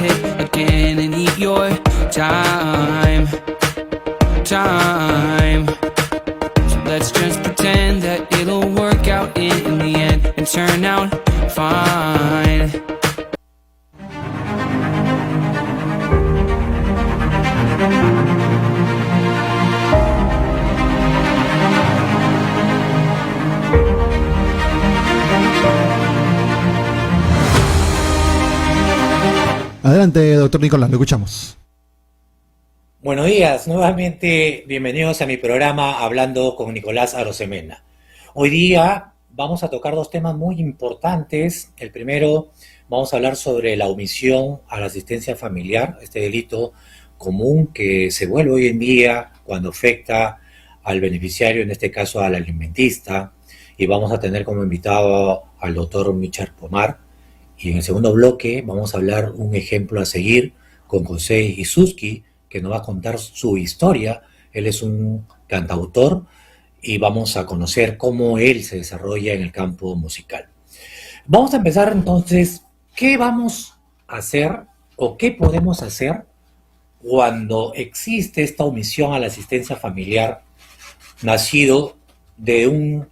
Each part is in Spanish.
hit again and eat your time. So let's just pretend that it'll work out in the end and turn out fine. Adelante, doctor Nicolás, lo escuchamos. Buenos días, nuevamente bienvenidos a mi programa Hablando con Nicolás Arosemena. Hoy día vamos a tocar dos temas muy importantes. El primero, vamos a hablar sobre la omisión a la asistencia familiar, este delito común que se vuelve hoy en día cuando afecta al beneficiario, en este caso al alimentista, y vamos a tener como invitado al doctor Michel Pomar. Y en el segundo bloque vamos a hablar un ejemplo a seguir con José Isuski, que nos va a contar su historia. Él es un cantautor y vamos a conocer cómo él se desarrolla en el campo musical. Vamos a empezar entonces, ¿qué vamos a hacer o qué podemos hacer cuando existe esta omisión a la asistencia familiar nacido de un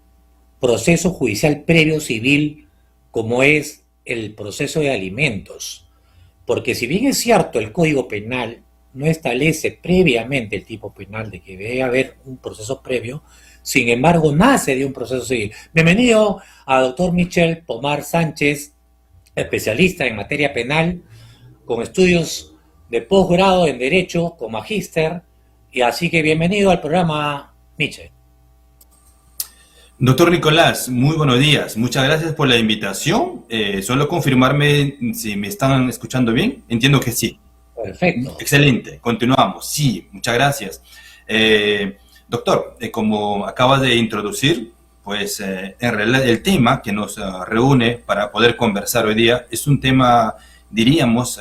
proceso judicial previo civil como es el proceso de alimentos? Porque si bien es cierto, el Código Penal no establece previamente el tipo penal de que debe haber un proceso previo, sin embargo nace de un proceso civil. Bienvenido a doctor Michel Pomar Sánchez, especialista en materia penal, con estudios de posgrado en Derecho, con magíster, y así que bienvenido al programa, Michel. Doctor Nicolás, muy buenos días. Muchas gracias por la invitación. Solo confirmarme si me están escuchando bien. Entiendo que sí. Perfecto. Excelente. Continuamos. Sí, muchas gracias. Doctor, como acabas de introducir, pues en realidad el tema que nos reúne para poder conversar hoy día es un tema, diríamos,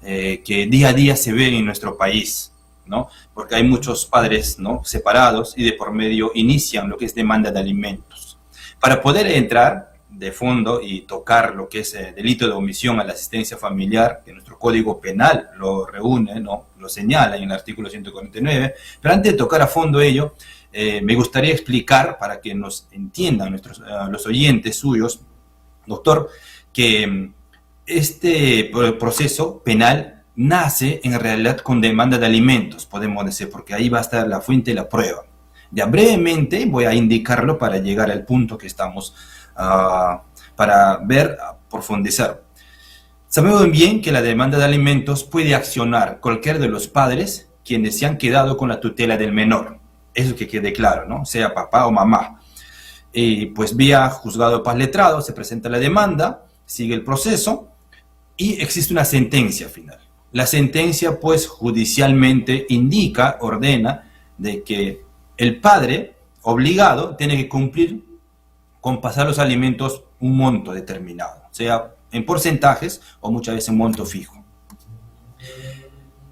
que día a día se ve en nuestro país, ¿no? Porque hay muchos padres, ¿no?, separados y de por medio inician lo que es demanda de alimentos. Para poder entrar de fondo y tocar lo que es delito de omisión a la asistencia familiar, que nuestro Código Penal lo reúne, ¿no?, lo señala en el artículo 149, pero antes de tocar a fondo ello, me gustaría explicar para que nos entiendan los oyentes suyos, doctor, que este proceso penal nace en realidad con demanda de alimentos, podemos decir, porque ahí va a estar la fuente y la prueba. Ya brevemente voy a indicarlo para llegar al punto que estamos para ver, profundizar. Sabemos bien que la demanda de alimentos puede accionar cualquiera de los padres quienes se han quedado con la tutela del menor. Eso que quede claro, ¿no? Sea papá o mamá. Y pues vía juzgado de paz letrado se presenta la demanda, sigue el proceso y existe una sentencia final. La sentencia, pues, judicialmente indica, ordena, de que el padre obligado tiene que cumplir con pasar los alimentos un monto determinado, sea en porcentajes o muchas veces un monto fijo.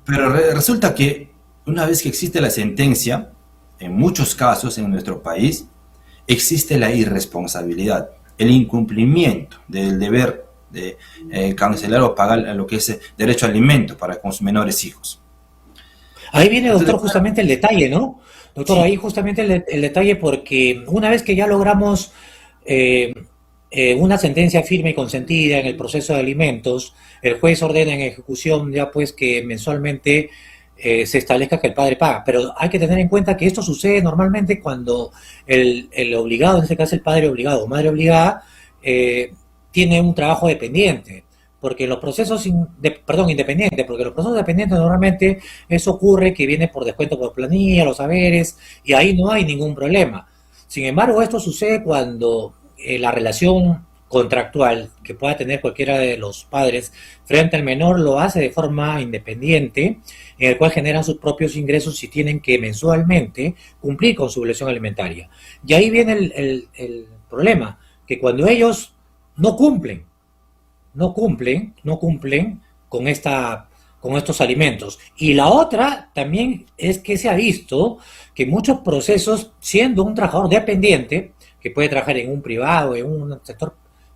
Pero resulta que una vez que existe la sentencia, en muchos casos en nuestro país, existe la irresponsabilidad, el incumplimiento del deber de cancelar o pagar lo que es derecho a alimento para con sus menores hijos. Ahí viene, doctor, justamente el detalle, ¿no? Doctor, sí. Ahí justamente el detalle, porque una vez que ya logramos una sentencia firme y consentida en el proceso de alimentos, el juez ordena en ejecución ya pues que mensualmente se establezca que el padre paga. Pero hay que tener en cuenta que esto sucede normalmente cuando el obligado, en este caso el padre obligado o madre obligada, tiene un trabajo dependiente, porque los procesos, independientes, porque los procesos dependientes normalmente eso ocurre que viene por descuento por planilla, los haberes, y ahí no hay ningún problema. Sin embargo, esto sucede cuando la relación contractual que pueda tener cualquiera de los padres frente al menor lo hace de forma independiente, en el cual generan sus propios ingresos y tienen que mensualmente cumplir con su obligación alimentaria. Y ahí viene el problema, que cuando ellos no cumplen con estos alimentos. Y la otra también es que se ha visto que muchos procesos, siendo un trabajador dependiente, que puede trabajar en un privado, en un sector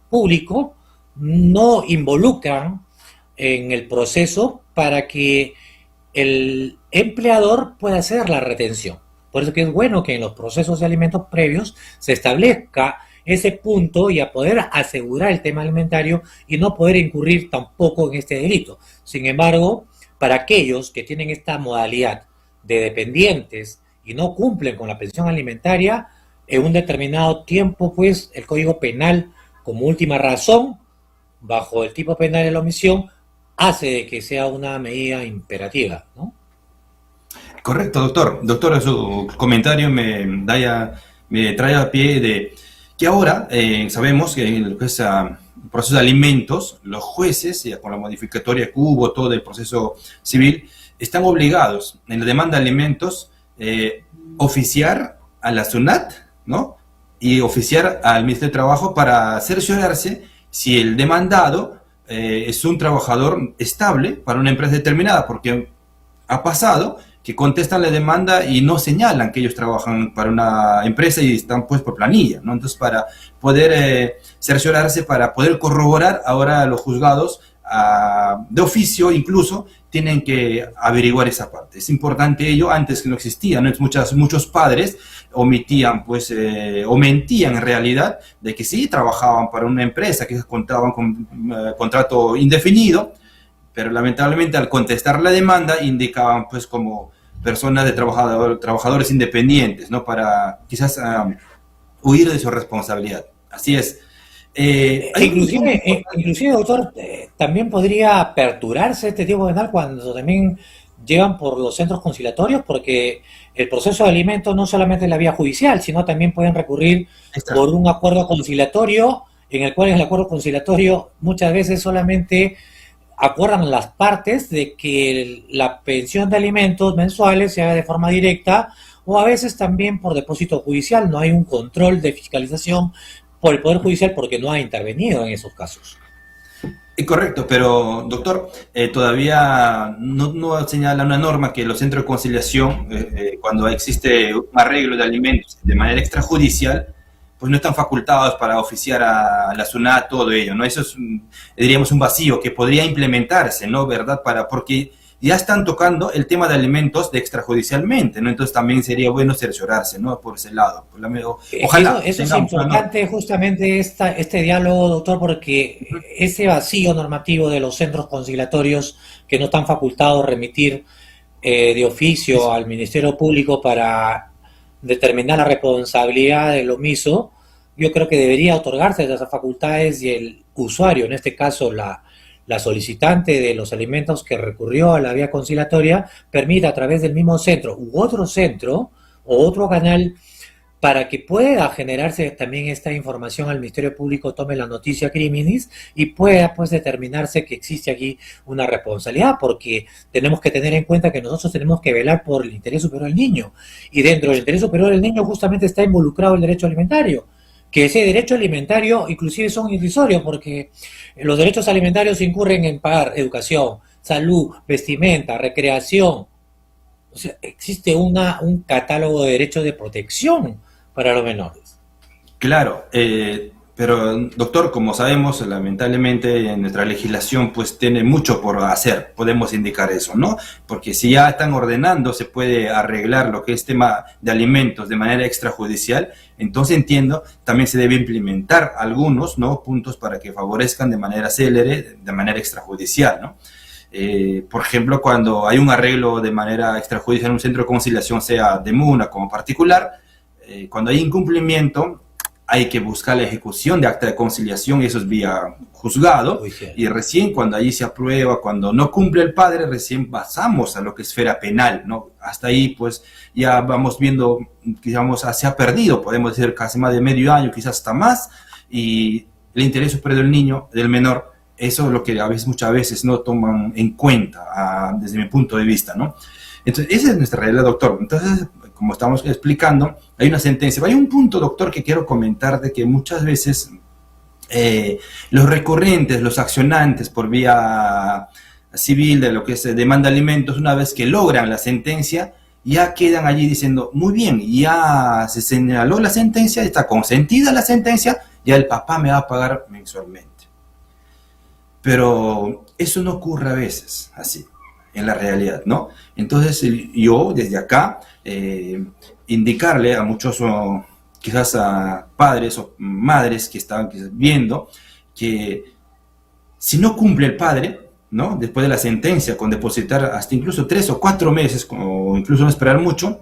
público, no involucran en el proceso para que el empleador pueda hacer la retención. Por eso que es bueno que en los procesos de alimentos previos se establezca ese punto y a poder asegurar el tema alimentario y no poder incurrir tampoco en este delito. Sin embargo, para aquellos que tienen esta modalidad de dependientes y no cumplen con la pensión alimentaria, en un determinado tiempo, pues el Código Penal, como última razón, bajo el tipo penal de la omisión, hace de que sea una medida imperativa, ¿no? Correcto, doctor. Doctor, su comentario me trae a pie de que ahora sabemos que en lo que es el proceso de alimentos, los jueces, ya con la modificatoria que hubo, todo el proceso civil, están obligados en la demanda de alimentos oficiar a la SUNAT, ¿no? Y oficiar al Ministerio de Trabajo para cerciorarse si el demandado es un trabajador estable para una empresa determinada, porque ha pasado que contestan la demanda y no señalan que ellos trabajan para una empresa y están pues por planilla, ¿no? Entonces, para poder cerciorarse, para poder corroborar, ahora los juzgados de oficio incluso tienen que averiguar esa parte. Es importante ello, antes que no existía, ¿no? Muchos padres omitían, pues, o mentían en realidad, de que sí trabajaban para una empresa, que contaban con contrato indefinido, pero lamentablemente al contestar la demanda indicaban pues como personas de trabajadores independientes, ¿no? Para quizás huir de su responsabilidad. Así es. Inclusive, doctor, también podría aperturarse este tipo penal cuando también llegan por los centros conciliatorios, porque el proceso de alimentos no solamente es la vía judicial, sino también pueden recurrir por un acuerdo conciliatorio, en el cual el acuerdo conciliatorio muchas veces solamente acuerdan las partes de que la pensión de alimentos mensuales se haga de forma directa o a veces también por depósito judicial. No hay un control de fiscalización por el Poder Judicial porque no ha intervenido en esos casos. Correcto, pero doctor, todavía no señala una norma que los centros de conciliación, cuando existe un arreglo de alimentos de manera extrajudicial, pues no están facultados para oficiar a la SUNAT todo ello, ¿no? Eso es, diríamos, un vacío que podría implementarse, ¿no? ¿Verdad? Porque ya están tocando el tema de alimentos de extrajudicialmente, ¿no? Entonces también sería bueno cerciorarse, ¿no? Por ese lado. Ojalá. Eso es importante, justamente este diálogo, doctor, porque ese vacío normativo de los centros conciliatorios que no están facultados a remitir de oficio al Ministerio Público para determinar la responsabilidad del omiso, yo creo que debería otorgarse esas facultades y el usuario, en este caso la solicitante de los alimentos que recurrió a la vía conciliatoria, permita a través del mismo centro u otro centro o otro canal para que pueda generarse también esta información al Ministerio Público, tome la noticia criminis y pueda pues determinarse que existe aquí una responsabilidad, porque tenemos que tener en cuenta que nosotros tenemos que velar por el interés superior del niño, y dentro del interés superior del niño justamente está involucrado el derecho alimentario, que ese derecho alimentario inclusive son irrisorios, porque los derechos alimentarios incurren en pagar educación, salud, vestimenta, recreación. O sea, existe un catálogo de derechos de protección para los menores. Claro, pero doctor, como sabemos, lamentablemente en nuestra legislación pues tiene mucho por hacer, podemos indicar eso, ¿no? Porque si ya están ordenando, se puede arreglar lo que es tema de alimentos de manera extrajudicial, entonces entiendo, también se debe implementar algunos, ¿no? Puntos para que favorezcan de manera célere, de manera extrajudicial, ¿no? Por ejemplo, cuando hay un arreglo de manera extrajudicial en un centro de conciliación, sea de MUNA como particular, cuando hay incumplimiento, hay que buscar la ejecución de acta de conciliación, y eso es vía juzgado, y recién cuando allí se aprueba, cuando no cumple el padre, recién pasamos a lo que es esfera penal, ¿no? Hasta ahí, pues, ya vamos viendo, digamos, se ha perdido, podemos decir, casi más de medio año, quizás hasta más, y el interés superior del niño, del menor, eso es lo que muchas veces no toman en cuenta, desde mi punto de vista, ¿no? Entonces, esa es nuestra realidad, doctor. Entonces, como estamos explicando, hay una sentencia. Hay un punto, doctor, que quiero comentar, de que muchas veces los recurrentes, los accionantes por vía civil de lo que se demanda alimentos, una vez que logran la sentencia, ya quedan allí diciendo, muy bien, ya se señaló la sentencia, está consentida la sentencia, ya el papá me va a pagar mensualmente. Pero eso no ocurre a veces así, en la realidad, ¿no? Entonces yo desde acá indicarle a muchos, quizás a padres o madres que están quizás viendo, que si no cumple el padre, ¿no? Después de la sentencia, con depositar hasta incluso 3 o 4 meses, o incluso no esperar mucho,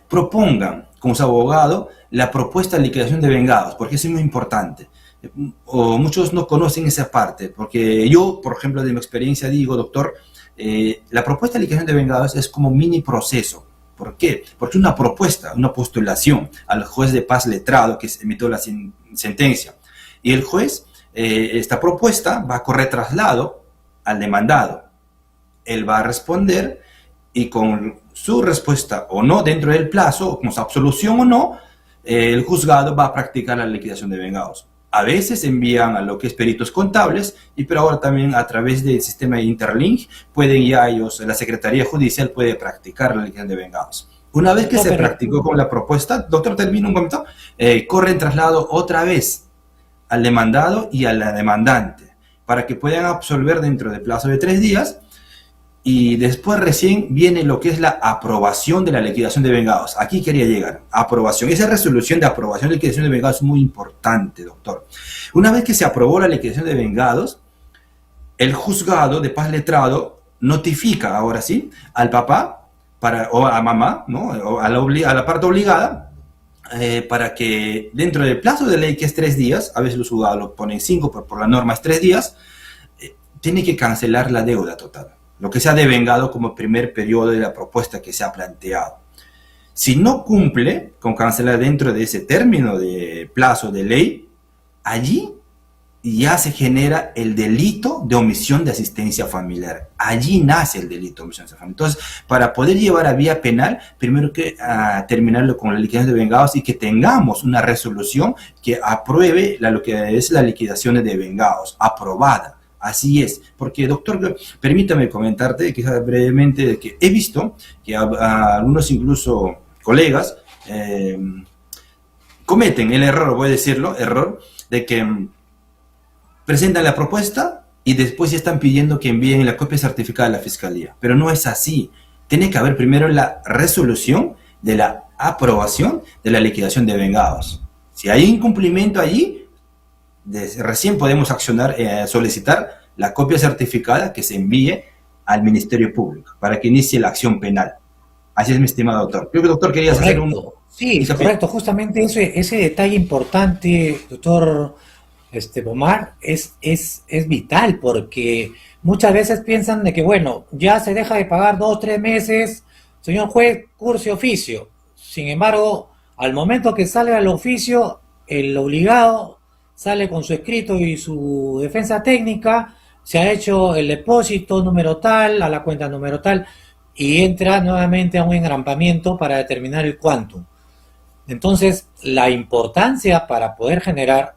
propongan con su abogado la propuesta de liquidación de vengados, porque eso es muy importante. O muchos no conocen esa parte, porque yo, por ejemplo, de mi experiencia digo, doctor, la propuesta de liquidación de vengados es como mini proceso. ¿Por qué? Porque una propuesta, una postulación al juez de paz letrado que emitió la sentencia, y el juez, esta propuesta va a correr traslado al demandado. Él va a responder y con su respuesta o no dentro del plazo, con su absolución o no, el juzgado va a practicar la liquidación de vengados. A veces envían a lo que es peritos contables, pero ahora también a través del sistema de Interlink pueden ya ellos, la Secretaría Judicial puede practicar la liquidación de vengados. Una vez que se practicó con la propuesta, doctor, termino un momento, corre en traslado otra vez al demandado y a la demandante para que puedan absolver dentro del plazo de 3 días. Y después recién viene lo que es la aprobación de la liquidación de vengados. Aquí quería llegar. Aprobación. Esa resolución de aprobación de liquidación de vengados es muy importante, doctor. Una vez que se aprobó la liquidación de vengados, el juzgado de paz letrado notifica, ahora sí, al papá o a mamá, ¿no? O a la parte obligada, para que dentro del plazo de ley, que es 3 días, a veces los juzgados lo ponen 5, pero por la norma es 3 días, tiene que cancelar la deuda total, lo que se ha devengado como primer periodo de la propuesta que se ha planteado. Si no cumple con cancelar dentro de ese término de plazo de ley, allí ya se genera el delito de omisión de asistencia familiar. Allí nace el delito de omisión de asistencia familiar. Entonces, para poder llevar a vía penal, primero que terminarlo con la liquidación de vengados y que tengamos una resolución que apruebe lo que es la liquidación de vengados, aprobada. Así es, porque doctor, permítame comentarte quizás brevemente que he visto que algunos incluso colegas cometen el error, voy a decirlo, de que presentan la propuesta y después ya están pidiendo que envíen la copia certificada de la fiscalía, pero no es así. Tiene que haber primero la resolución de la aprobación de la liquidación de vengados. Si hay incumplimiento allí, recién podemos accionar, solicitar la copia certificada que se envíe al Ministerio Público para que inicie la acción penal. Así es, mi estimado doctor. Creo que, doctor, querías hacer un... Sí, correcto. Justamente ese detalle importante, doctor Pomar, es vital, porque muchas veces piensan de que, bueno, ya se deja de pagar 2 o 3 meses, señor juez, curso oficio. Sin embargo, al momento que sale al oficio, el obligado sale con su escrito y su defensa técnica, se ha hecho el depósito número tal, a la cuenta número tal, y entra nuevamente a un engrampamiento para determinar el quantum. Entonces, la importancia para poder generar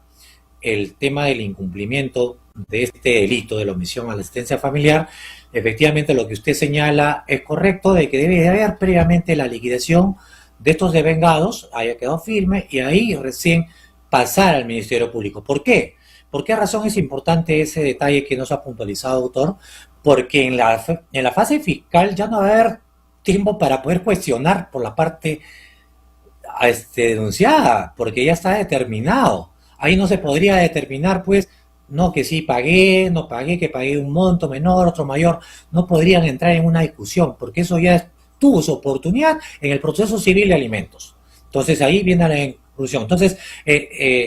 el tema del incumplimiento de este delito de la omisión a la asistencia familiar, efectivamente lo que usted señala es correcto, de que debe de haber previamente la liquidación de estos devengados, haya quedado firme, y ahí recién pasar al Ministerio Público. ¿Por qué? ¿Por qué razón es importante ese detalle que nos ha puntualizado, doctor? Porque en la fase fiscal ya no va a haber tiempo para poder cuestionar por la parte denunciada, porque ya está determinado. Ahí no se podría determinar, pues, no, que sí pagué, no pagué, que pagué un monto menor, otro mayor. No podrían entrar en una discusión, porque eso ya tuvo su oportunidad en el proceso civil de alimentos. Entonces ahí viene la inclusión. Entonces,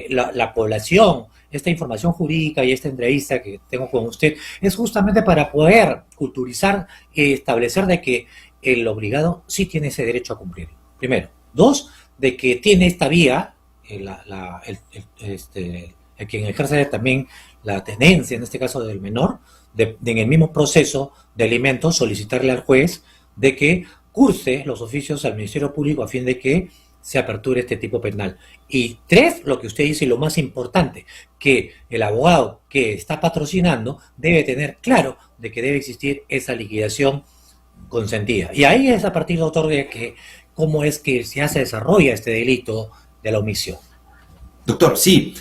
la población, esta información jurídica y esta entrevista que tengo con usted es justamente para poder culturizar y establecer de que el obligado sí tiene ese derecho a cumplir. Primero. 2, de que tiene esta vía, el quien ejerce también la tenencia, en este caso del menor, de en el mismo proceso de alimentos solicitarle al juez de que curse los oficios al Ministerio Público a fin de que se aperture este tipo penal. Y 3, lo que usted dice, y lo más importante, que el abogado que está patrocinando debe tener claro de que debe existir esa liquidación consentida. Y ahí es a partir, doctor, de que cómo es que ya se desarrolla este delito de la omisión. Doctor, sí.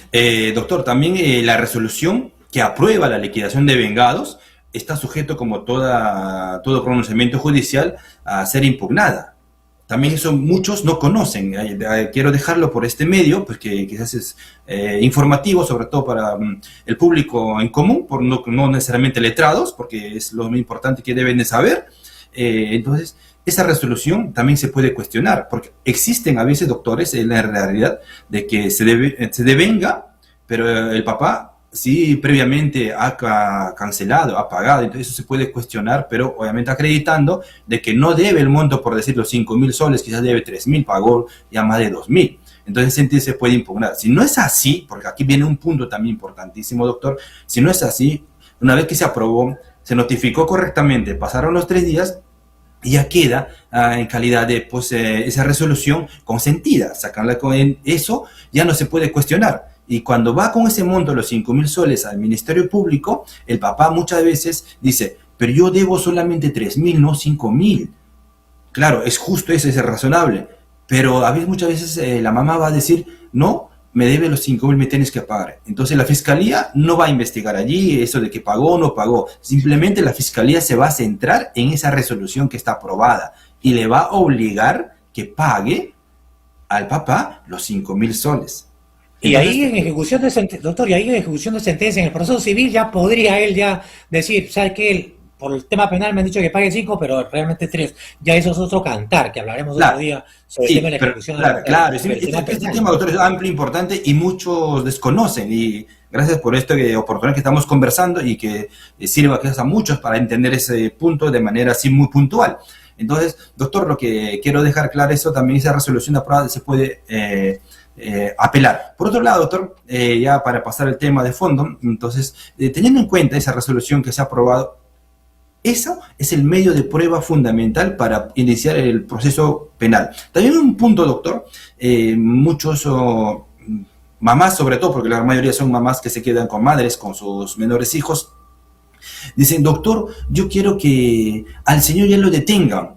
Doctor, también la resolución que aprueba la liquidación de vengados está sujeto, como todo pronunciamiento judicial, a ser impugnada. También eso muchos no conocen. Quiero dejarlo por este medio, porque quizás es informativo, sobre todo para el público en común, por no necesariamente letrados, porque es lo muy importante que deben de saber. Entonces, esa resolución también se puede cuestionar, porque existen a veces, doctores, en la realidad de que se devenga, pero el papá sí previamente ha cancelado, ha pagado, entonces eso se puede cuestionar, pero obviamente acreditando de que no debe el monto, por decir, los 5.000 soles, quizás debe 3.000, pagó ya más de 2.000. Entonces se puede impugnar. Si no es así, porque aquí viene un punto también importantísimo, doctor, si no es así, una vez que se aprobó, se notificó correctamente, pasaron los 3 días, y ya queda en calidad de esa resolución consentida. Sacarla con eso ya no se puede cuestionar. Y cuando va con ese monto, los 5.000 soles, al Ministerio Público, el papá muchas veces dice, pero yo debo solamente 3.000, no 5.000. Claro, es justo eso, es razonable. Pero muchas veces la mamá va a decir, no, me debe los 5.000, me tienes que pagar. Entonces la fiscalía no va a investigar allí eso de que pagó o no pagó. Simplemente la fiscalía se va a centrar en esa resolución que está aprobada y le va a obligar que pague al papá los 5.000 soles. Y Entonces, ahí en ejecución de sentencia, doctor, y ahí en ejecución de sentencia, en el proceso civil, ya podría él ya decir, ¿sabes qué? Por el tema penal me han dicho que pague 5, pero realmente 3. Ya eso es otro cantar, que hablaremos otro día sobre el tema de la ejecución. Claro. Este tema, doctor, es amplio, importante y muchos desconocen. Y gracias por esta oportunidad que estamos conversando y que sirva quizás a muchos para entender ese punto de manera así muy puntual. Entonces, doctor, lo que quiero dejar claro eso también, esa resolución aprobada se puede apelar. Por otro lado, doctor, ya para pasar el tema de fondo, entonces, teniendo en cuenta esa resolución que se ha aprobado, eso es el medio de prueba fundamental para iniciar el proceso penal. También un punto, doctor, muchos mamás, sobre todo, porque la mayoría son mamás que se quedan con madres, con sus menores hijos, dicen, doctor, yo quiero que al señor ya lo detengan,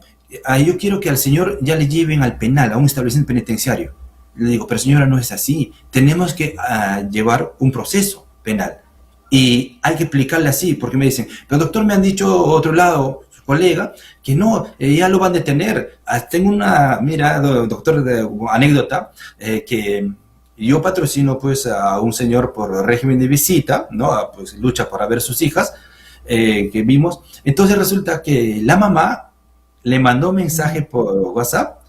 yo quiero que al señor ya le lleven al penal, a un establecimiento penitenciario. Le digo, pero señora, no es así, tenemos que llevar un proceso penal. Y hay que explicarle así, porque me dicen, pero doctor, me han dicho otro lado, su colega, que no, ya lo van a detener. Tengo una, mira, doctor, anécdota, que yo patrocino pues a un señor por régimen de visita, ¿no? Pues lucha para ver sus hijas, que vimos. Entonces resulta que la mamá le mandó mensaje por WhatsApp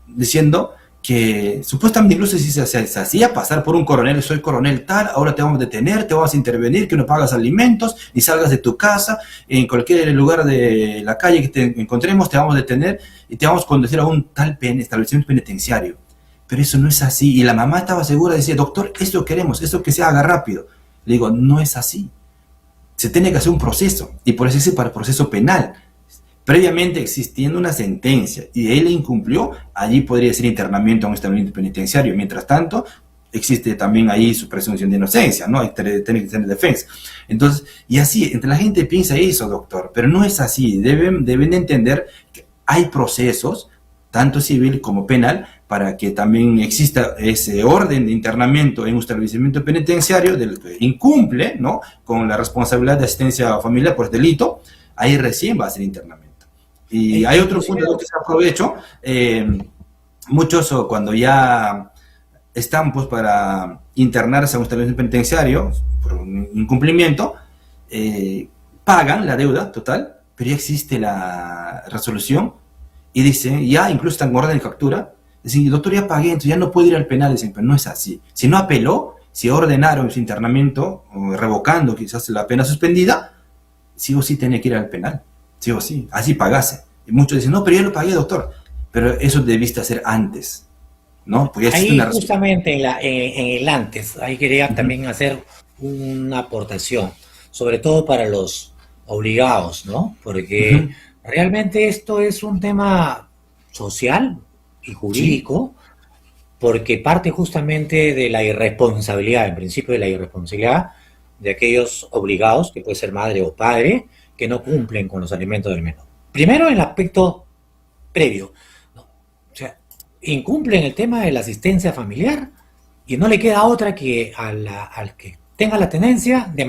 diciendo que supuestamente incluso si se hacía pasar por un coronel, soy coronel tal, ahora te vamos a detener, te vamos a intervenir, que no pagas alimentos, ni salgas de tu casa, en cualquier lugar de la calle que te encontremos te vamos a detener y te vamos a conducir a un tal establecimiento penitenciario. Pero eso no es así, y la mamá estaba segura, decía, doctor, esto queremos, esto que se haga rápido. Le digo, no es así, se tiene que hacer un proceso, y por eso es para el proceso penal. Previamente existiendo una sentencia y él la incumplió, allí podría ser internamiento a un establecimiento penitenciario. Mientras tanto, existe también ahí su presunción de inocencia, ¿no? Tiene que tener defensa. Entonces, y así, entre la gente piensa eso, doctor, pero no es así. Deben de entender que hay procesos, tanto civil como penal, para que también exista ese orden de internamiento en un establecimiento penitenciario del que incumple, ¿no? Con la responsabilidad de asistencia familiar por delito, ahí recién va a ser internamiento. Y hay otro punto que se aprovecho, muchos cuando ya están pues para internarse a un establecimiento penitenciario por un incumplimiento, pagan la deuda total, pero ya existe la resolución y dicen, ya incluso están en orden de captura, dicen, doctor, ya pagué, entonces ya no puedo ir al penal, dicen, pero no es así. Si no apeló, si ordenaron su internamiento, revocando quizás la pena suspendida, sí o sí tiene que ir al penal. Sí o sí, así pagase. Y muchos dicen, no, pero ya lo pagué, doctor. Pero eso debiste hacer antes, ¿no? Porque ahí justamente en el antes, ahí quería también hacer una aportación, sobre todo para los obligados, ¿no? Porque realmente esto es un tema social y jurídico, porque parte justamente de la irresponsabilidad, en principio de la irresponsabilidad de aquellos obligados, que puede ser madre o padre, que no cumplen con los alimentos del menor. Primero, el aspecto previo, ¿no? O sea, incumplen el tema de la asistencia familiar y no le queda otra que al que tenga la tendencia de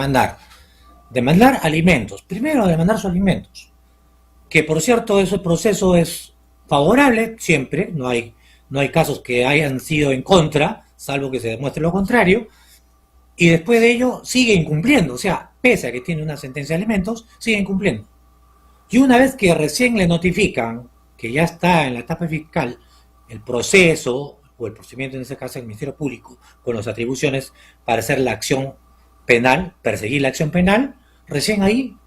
demandar alimentos. Primero, demandar sus alimentos. Que por cierto, ese proceso es favorable siempre, no hay casos que hayan sido en contra, salvo que se demuestre lo contrario, y después de ello sigue incumpliendo, o sea, pese a que tiene una sentencia de alimentos, sigue incumpliendo. Y una vez que recién le notifican que ya está en la etapa fiscal el proceso o el procedimiento, en este caso el Ministerio Público, con las atribuciones para hacer la acción penal, perseguir la acción penal, recién ahí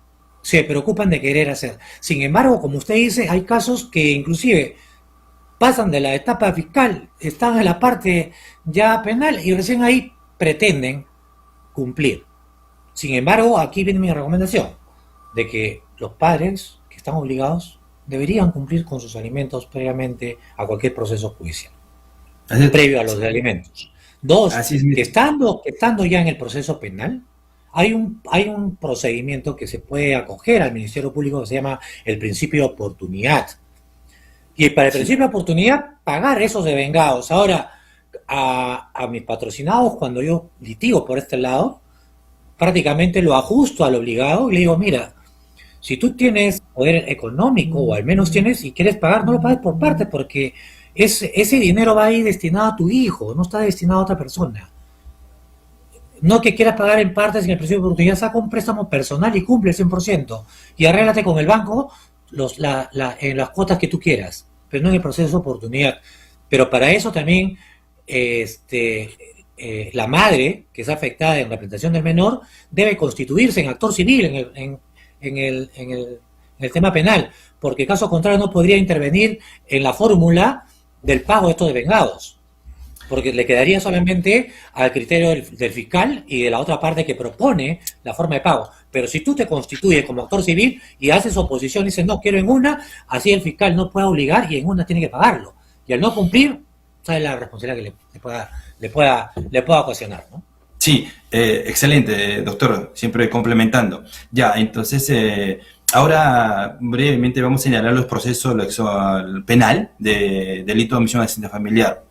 se preocupan de querer hacer. Sin embargo, como usted dice, hay casos que inclusive pasan de la etapa fiscal, están en la parte ya penal y recién ahí pretenden cumplir. Sin embargo, aquí viene mi recomendación, de que los padres que están obligados deberían cumplir con sus alimentos previamente a cualquier proceso judicial, previo a los de alimentos. Dos, que estando ya en el proceso penal, hay un procedimiento que se puede acoger al Ministerio Público que se llama el principio de oportunidad. Y para el principio de oportunidad, pagar esos devengados. Ahora, a mis patrocinados, cuando yo litigo por este lado, prácticamente lo ajusto al obligado y le digo, mira, si tú tienes poder económico, o al menos tienes, y quieres pagar, no lo pagues por parte, porque ese dinero va a ir destinado a tu hijo, no está destinado a otra persona. No que quieras pagar en partes en el principio de oportunidad, saca un préstamo personal y cumple el 100%, y arréglate con el banco en las cuotas que tú quieras, pero no en el proceso de oportunidad. Pero para eso también la madre, que es afectada en representación del menor, debe constituirse en actor civil en el tema penal, porque caso contrario no podría intervenir en la fórmula del pago de estos devengados, porque le quedaría solamente al criterio del fiscal y de la otra parte que propone la forma de pago. Pero si tú te constituyes como actor civil y haces oposición y dices, no, quiero en una, así el fiscal no puede obligar y en una tiene que pagarlo. Y al no cumplir, sabe la responsabilidad que le pueda ocasionar, ¿no? Sí, excelente, doctor, siempre complementando. Ya, entonces, ahora brevemente vamos a señalar los procesos penal de delito de omisión de asistencia familiar.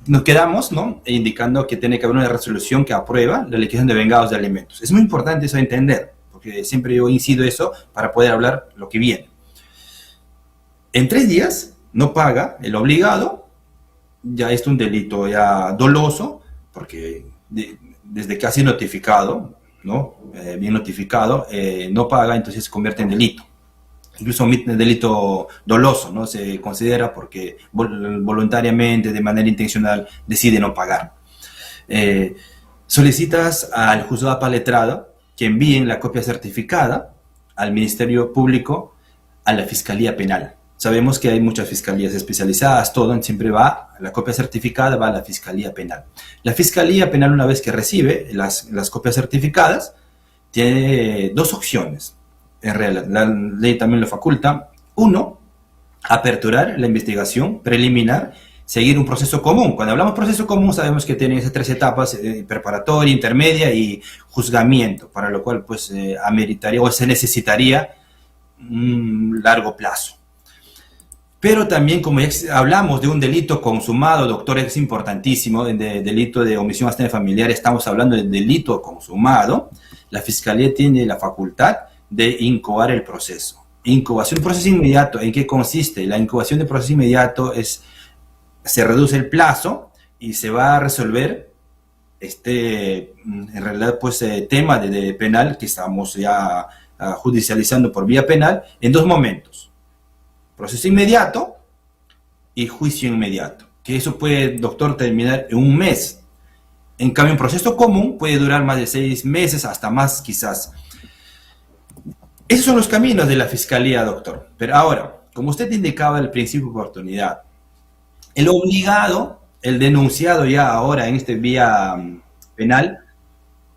Nos quedamos, ¿no?, indicando que tiene que haber una resolución que aprueba la liquidación de vengados de alimentos. Es muy importante eso entender, porque siempre yo incido eso para poder hablar lo que viene. En 3 días no paga el obligado, ya es un delito ya doloso, porque desde que ha sido notificado, ¿no?, bien notificado, no paga, entonces se convierte en delito. Incluso un delito doloso, ¿no? Se considera porque voluntariamente, de manera intencional, decide no pagar. Solicitas al juzgado letrado que envíen la copia certificada al Ministerio Público, a la Fiscalía Penal. Sabemos que hay muchas fiscalías especializadas, todo siempre va, la copia certificada va a la Fiscalía Penal. La Fiscalía Penal, una vez que recibe las copias certificadas, tiene 2 opciones. En realidad, la ley también lo faculta. 1, aperturar la investigación preliminar, seguir un proceso común. Cuando hablamos de proceso común, sabemos que tiene esas 3 etapas, preparatoria, intermedia y juzgamiento, para lo cual pues ameritaría o se necesitaría un largo plazo. Pero también, como ya hablamos de un delito consumado, doctor, es importantísimo, de delito de omisión asistencia familiar, estamos hablando de delito consumado, la Fiscalía tiene la facultad de incoar el proceso. Incubación, proceso inmediato, ¿en qué consiste? La incubación del proceso inmediato se reduce el plazo y se va a resolver en realidad, pues, tema de penal que estamos ya judicializando por vía penal en 2 momentos. Proceso inmediato y juicio inmediato, que eso puede, doctor, terminar en 1 mes. En cambio, un proceso común puede durar más de 6 meses, hasta más quizás. Esos son los caminos de la Fiscalía, doctor. Pero ahora, como usted indicaba el principio de oportunidad, el obligado, el denunciado ya ahora en este vía penal,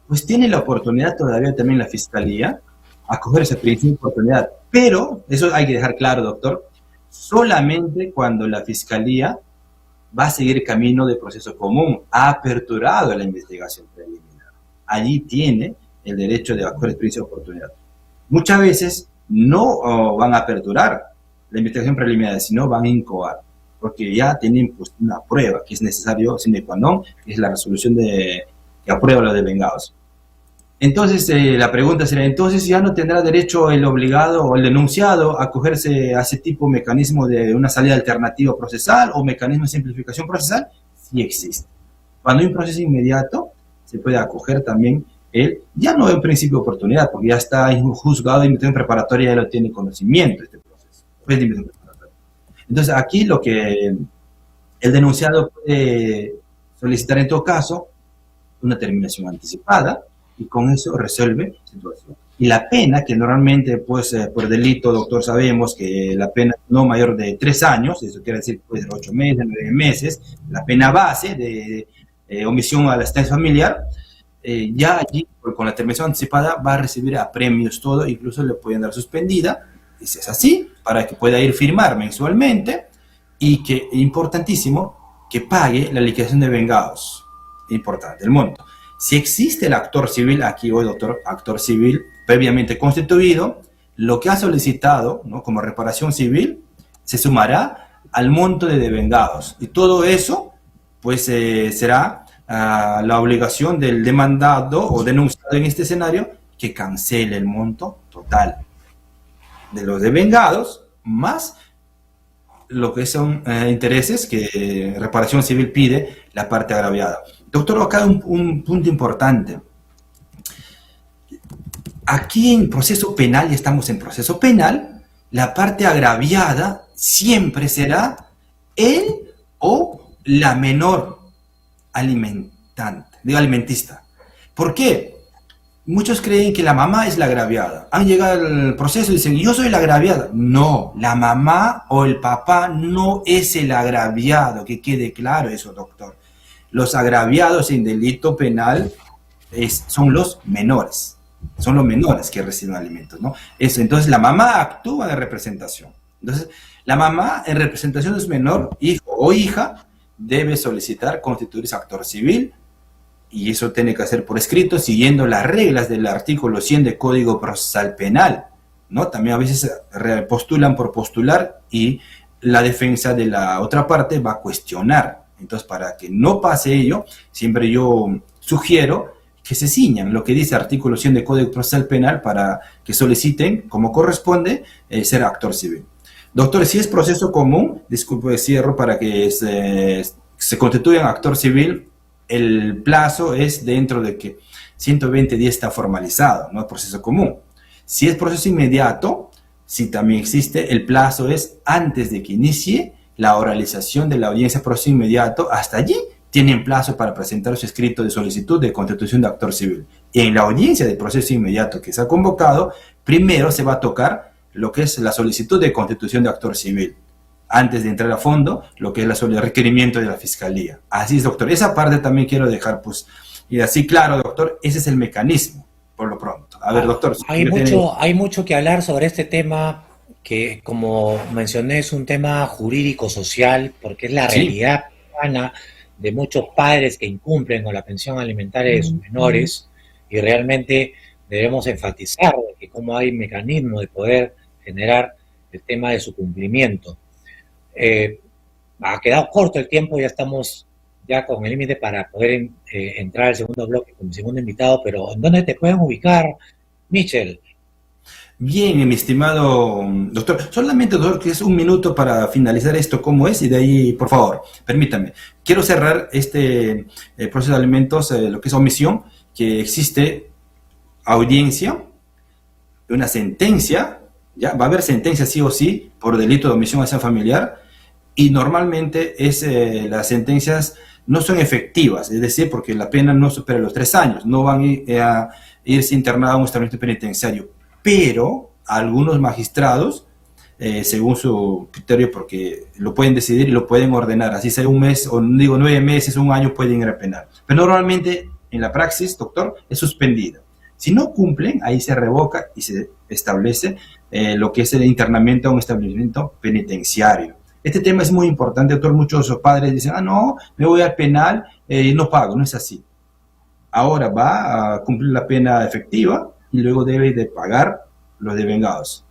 pues tiene la oportunidad todavía también la Fiscalía a coger ese principio de oportunidad. Pero, eso hay que dejar claro, doctor, solamente cuando la Fiscalía va a seguir camino de proceso común, ha aperturado la investigación preliminar. Allí tiene el derecho de acoger el principio de oportunidad. Muchas veces no van a aperturar la investigación preliminar, sino van a incoar, porque ya tienen pues una prueba que es necesario, sine qua non, que es la resolución de que aprueba lo de vengados. Entonces, la pregunta sería, entonces ya no tendrá derecho el obligado o el denunciado a acogerse a ese tipo de mecanismo de una salida alternativa procesal o mecanismo de simplificación procesal. Sí existe. Cuando hay un proceso inmediato, se puede acoger también él, ya no en principio de oportunidad, porque ya está juzgado de investigación preparatoria, ya lo tiene conocimiento este proceso. Es de investigación preparatoria. Entonces, aquí lo que el denunciado puede solicitar en todo caso, una terminación anticipada, y con eso resuelve la situación. Y la pena, que normalmente, pues, por delito, doctor, sabemos que la pena no mayor de 3 años, eso quiere decir, puede ser 8 meses, 9 meses, la pena base de omisión a la asistencia familiar, ya allí, con la terminación anticipada, va a recibir a premios todo, incluso le pueden dar suspendida, y si es así, para que pueda ir firmar mensualmente, y que, importantísimo, que pague la liquidación de vengados. Importante, el monto. Si existe el actor civil, aquí hoy, doctor, actor civil previamente constituido, lo que ha solicitado, ¿no?, como reparación civil, se sumará al monto de devengados. Y todo eso, pues, será la obligación del demandado o denunciado en este escenario que cancele el monto total de los devengados, más lo que son intereses que reparación civil pide la parte agraviada. Doctor, acá hay un punto importante. Aquí en proceso penal, y estamos en proceso penal, la parte agraviada siempre será él o la menor alimentista. ¿Por qué? Muchos creen que la mamá es la agraviada. Han llegado al proceso y dicen, yo soy la agraviada. No, la mamá o el papá no es el agraviado, que quede claro eso, doctor. Los agraviados en delito penal son los menores. Son los menores que reciben alimentos, ¿no? Eso, entonces la mamá actúa de representación. Entonces, la mamá en representación de su menor hijo o hija debe solicitar constituirse actor civil, y eso tiene que hacer por escrito, siguiendo las reglas del artículo 100 del Código Procesal Penal, ¿no? También a veces postulan por postular y la defensa de la otra parte va a cuestionar. Entonces, para que no pase ello, siempre yo sugiero que se ciñan lo que dice el artículo 100 del Código Procesal Penal para que soliciten, como corresponde, ser actor civil. Doctor, si es proceso común, disculpe, cierro para que se constituyan actor civil, el plazo es dentro de que 120 días está formalizado, no es proceso común. Si es proceso inmediato, si también existe, el plazo es antes de que inicie la oralización de la audiencia proceso inmediato, hasta allí tienen plazo para presentar su escrito de solicitud de constitución de actor civil. Y en la audiencia de proceso inmediato que se ha convocado, primero se va a tocar lo que es la solicitud de constitución de actor civil, antes de entrar a fondo, lo que es el requerimiento de la Fiscalía. Así es, doctor. Esa parte también quiero dejar, pues, y así claro, doctor, ese es el mecanismo, por lo pronto. A ver, doctor. Hay mucho que hablar sobre este tema, que, como mencioné, es un tema jurídico-social, porque es la realidad humana de muchos padres que incumplen con la pensión alimentaria de sus menores, y realmente debemos enfatizar que cómo hay mecanismos de poder generar el tema de su cumplimiento. Ha quedado corto el tiempo, ya estamos ya con el límite para poder entrar al segundo bloque con mi segundo invitado, pero ¿en dónde te pueden ubicar, Michel? Bien, mi estimado doctor, solamente, doctor, que es un minuto para finalizar esto, cómo es, y de ahí, por favor, permítame. Quiero cerrar este proceso de alimentos, lo que es omisión, que existe audiencia, una sentencia, ya va a haber sentencia sí o sí por delito de omisión a acción familiar, y normalmente las sentencias no son efectivas, es decir, porque la pena no supera los 3 años, no van a irse internados a un establecimiento penitenciario, pero algunos magistrados, según su criterio, porque lo pueden decidir y lo pueden ordenar, así sea un mes, o digo 9 meses, un año, pueden ir a penar, pero normalmente en la praxis, doctor, es suspendida. Si no cumplen, ahí se revoca y se establece lo que es el internamiento a un establecimiento penitenciario. Este tema es muy importante, doctor. Muchos padres dicen, no, me voy al penal y no pago. No es así. Ahora va a cumplir la pena efectiva y luego debe de pagar los devengados.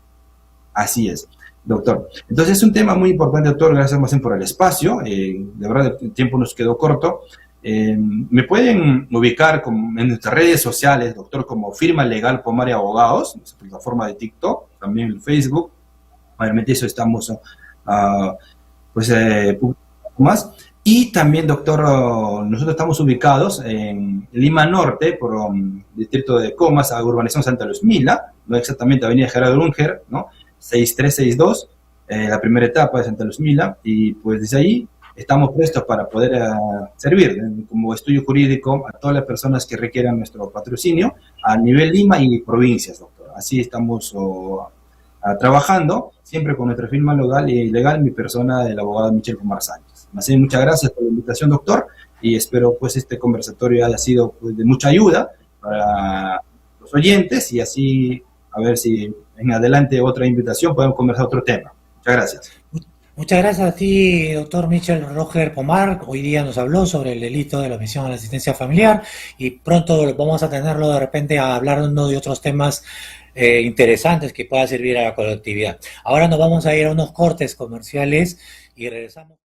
Así es, doctor. Entonces es un tema muy importante, doctor. Gracias más bien por el espacio. De verdad el tiempo nos quedó corto. Me pueden ubicar en nuestras redes sociales, doctor, como Firma Legal Pomar y Abogados, nuestra plataforma de TikTok, también en Facebook. Obviamente eso estamos más. Y también, doctor, nosotros estamos ubicados en Lima Norte, por distrito de Comas, a urbanización Santa Luz Mila, no exactamente Avenida Gerardo Lunger, ¿no? 6362, la primera etapa de Santa Luz Mila, y pues desde ahí estamos prestos para poder servir como estudio jurídico a todas las personas que requieran nuestro patrocinio a nivel Lima y provincias, doctor. Así estamos trabajando, siempre con nuestra firma legal, mi persona, el abogado Michel Pomar Sánchez. Así, muchas gracias por la invitación, doctor, y espero pues este conversatorio haya sido pues, de mucha ayuda para los oyentes, y así a ver si en adelante otra invitación podemos conversar otro tema. Muchas gracias. Muchas gracias a ti, doctor Michel Roger Pomar. Hoy día nos habló sobre el delito de la omisión a la asistencia familiar, y pronto vamos a tenerlo de repente a hablarnos de otros temas interesantes que pueda servir a la colectividad. Ahora nos vamos a ir a unos cortes comerciales y regresamos.